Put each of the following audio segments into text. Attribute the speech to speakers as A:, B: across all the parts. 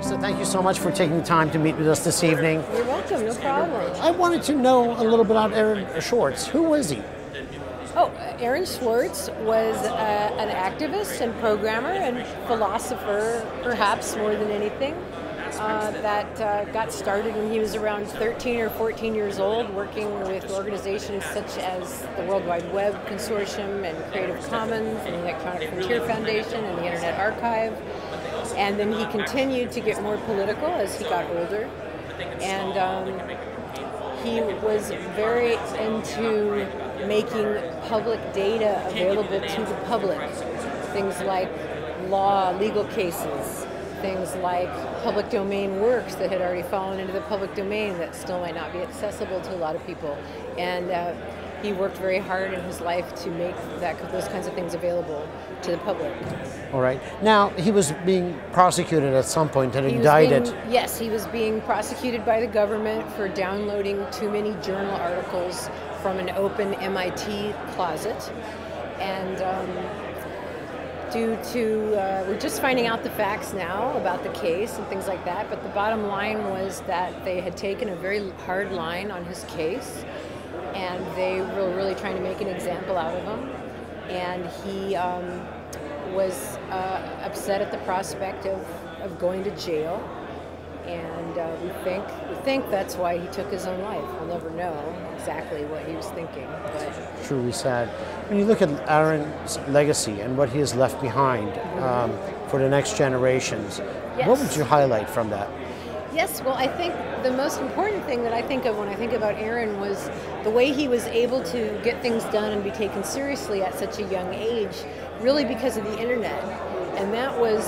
A: So thank you so much for taking the time to meet with us this evening.
B: You're welcome, no problem.
A: I wanted to know a little bit about Aaron Swartz. Who was he?
B: Oh, Aaron Swartz was an activist and programmer and philosopher, perhaps more than anything, that got started when he was around 13 or 14 years old, working with organizations such as the World Wide Web Consortium and Creative Commons and the Electronic Frontier Foundation and the Internet Archive. And then he continued to get more political as he got older. And he was very into making public data available to the public. Things like law, legal cases, things like public domain works that had already fallen into the public domain that still might not be accessible to a lot of people. And he worked very hard in his life to make those kinds of things available to the public.
A: All right. Now, he was being prosecuted at some point and indicted.
B: Yes, he was being prosecuted by the government for downloading too many journal articles from an open MIT closet. And due to, we're just finding out the facts now about the case and things like that, but the bottom line was that they had taken a very hard line on his case, and they were really trying to make an example out of him. And he was upset at the prospect of going to jail, and we think that's why he took his own life. We'll never know exactly what he was thinking. But
A: truly sad. When you look at Aaron's legacy and what he has left behind for the next generations,
B: yes.
A: What would you highlight from that?
B: Yes, well, I think the most important thing that I think of when I think about Aaron was the way he was able to get things done and be taken seriously at such a young age, really because of the internet. And that was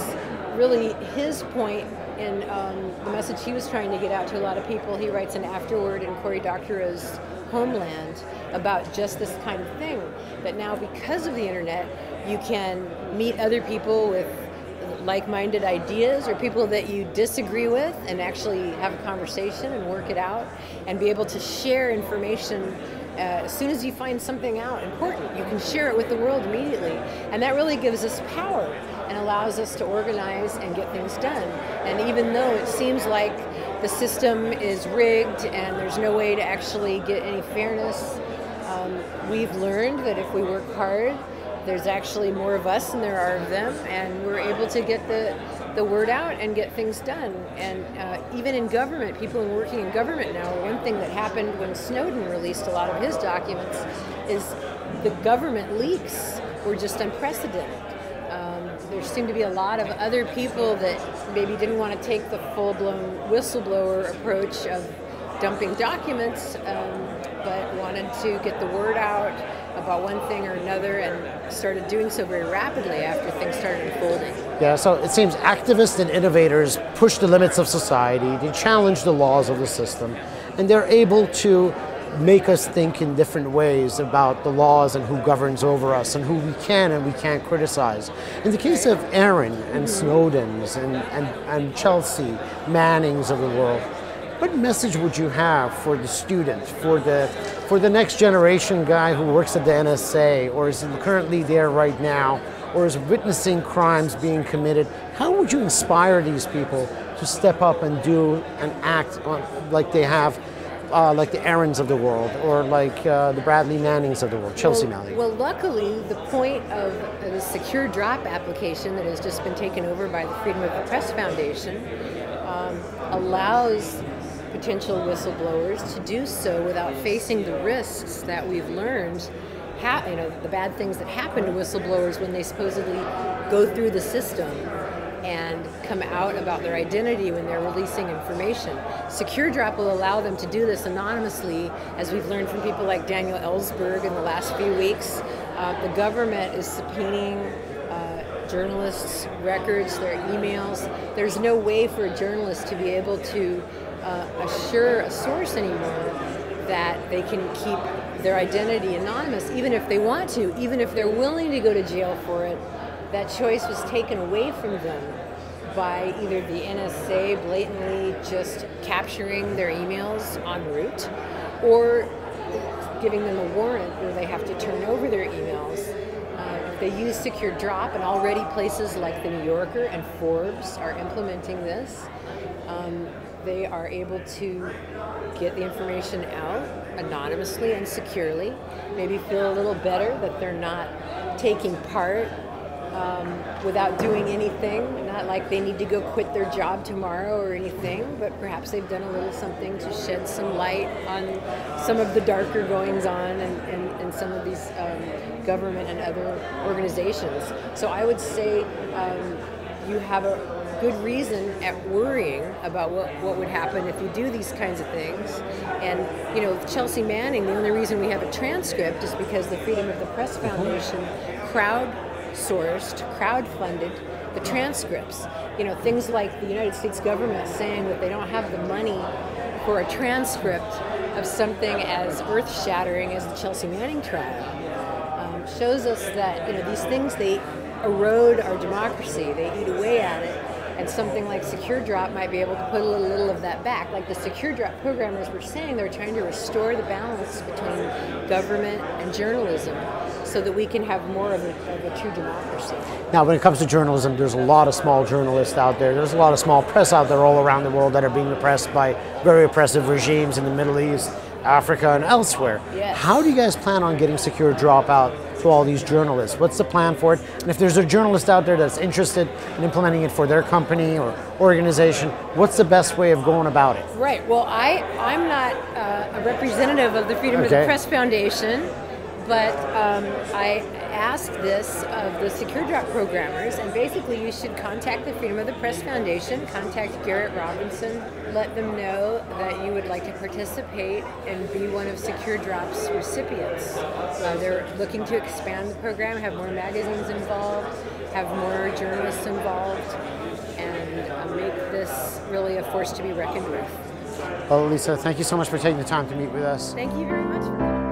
B: really his point in the message he was trying to get out to a lot of people. He writes an afterword in Cory Doctorow's Homeland about just this kind of thing, that now because of the internet, you can meet other people with like-minded ideas or people that you disagree with and actually have a conversation and work it out and be able to share information. As soon as you find something out important, you can share it with the world immediately. And that really gives us power and allows us to organize and get things done. And even though it seems like the system is rigged and there's no way to actually get any fairness, we've learned that if we work hard, there's actually more of us than there are of them, and we're able to get the word out and get things done. And even in government, people working in government now, one thing that happened when Snowden released a lot of his documents is the government leaks were just unprecedented. There seemed to be a lot of other people that maybe didn't want to take the full-blown whistleblower approach of dumping documents, but wanted to get the word out about one thing or another, and started doing so very rapidly after things started unfolding.
A: Yeah, so it seems activists and innovators push the limits of society, they challenge the laws of the system, and they're able to make us think in different ways about the laws and who governs over us and who we can and we can't criticize. In the case of Aaron and Snowden's and Chelsea Mannings of the world, what message would you have for the student, for the next generation guy who works at the NSA or is currently there right now or is witnessing crimes being committed? How would you inspire these people to step up and do and act like they have, like the Aarons of the world or like the Bradley Mannings of the world, Chelsea Manning?
B: Well, luckily, the point of the secure drop application that has just been taken over by the Freedom of the Press Foundation allows potential whistleblowers to do so without facing the risks that we've learned, the bad things that happen to whistleblowers when they supposedly go through the system and come out about their identity when they're releasing information. Secure Drop will allow them to do this anonymously, as we've learned from people like Daniel Ellsberg in the last few weeks. The government is subpoenaing journalists' records, their emails. There's no way for a journalist to be able to assure a source anymore that they can keep their identity anonymous, even if they want to, even if they're willing to go to jail for it. That choice was taken away from them by either the NSA blatantly just capturing their emails en route, or giving them a warrant where they have to turn over their emails They use secure drop, and already places like the New Yorker and Forbes are implementing this. They are able to get the information out anonymously and securely, maybe feel a little better that they're not taking part without doing anything, not like they need to go quit their job tomorrow or anything, but perhaps they've done a little something to shed some light on some of the darker goings on and some of these government and other organizations. So I would say you have a good reason at worrying about what would happen if you do these kinds of things. And, you know, Chelsea Manning, the only reason we have a transcript is because the Freedom of the Press Foundation crowdfunded the transcripts. You know, things like the United States government saying that they don't have the money for a transcript of something as earth-shattering as the Chelsea Manning trial shows us that, you know, these things, they erode our democracy, they eat away at it. And something like Secure Drop might be able to put a little of that back. Like the Secure Drop programmers were saying, they're trying to restore the balance between government and journalism so that we can have more of a true democracy.
A: Now, when it comes to journalism, there's a lot of small journalists out there. There's a lot of small press out there all around the world that are being oppressed by very oppressive regimes in the Middle East, Africa, and elsewhere.
B: Yes.
A: How do you guys plan on getting Secure Drop out to all these journalists? What's the plan for it? And if there's a journalist out there that's interested in implementing it for their company or organization, what's the best way of going about it?
B: Right. Well, I'm not a representative of the Freedom of the Press Foundation, but I asked this of the Secure Drop programmers, and basically you should contact the Freedom of the Press Foundation, contact Garrett Robinson, let them know that you would like to participate and be one of Secure Drop's recipients. They're looking to expand the program, have more magazines involved, have more journalists involved, and make this really a force to be reckoned with.
A: Well, Lisa, thank you so much for taking the time to meet with us.
B: Thank you very much for coming.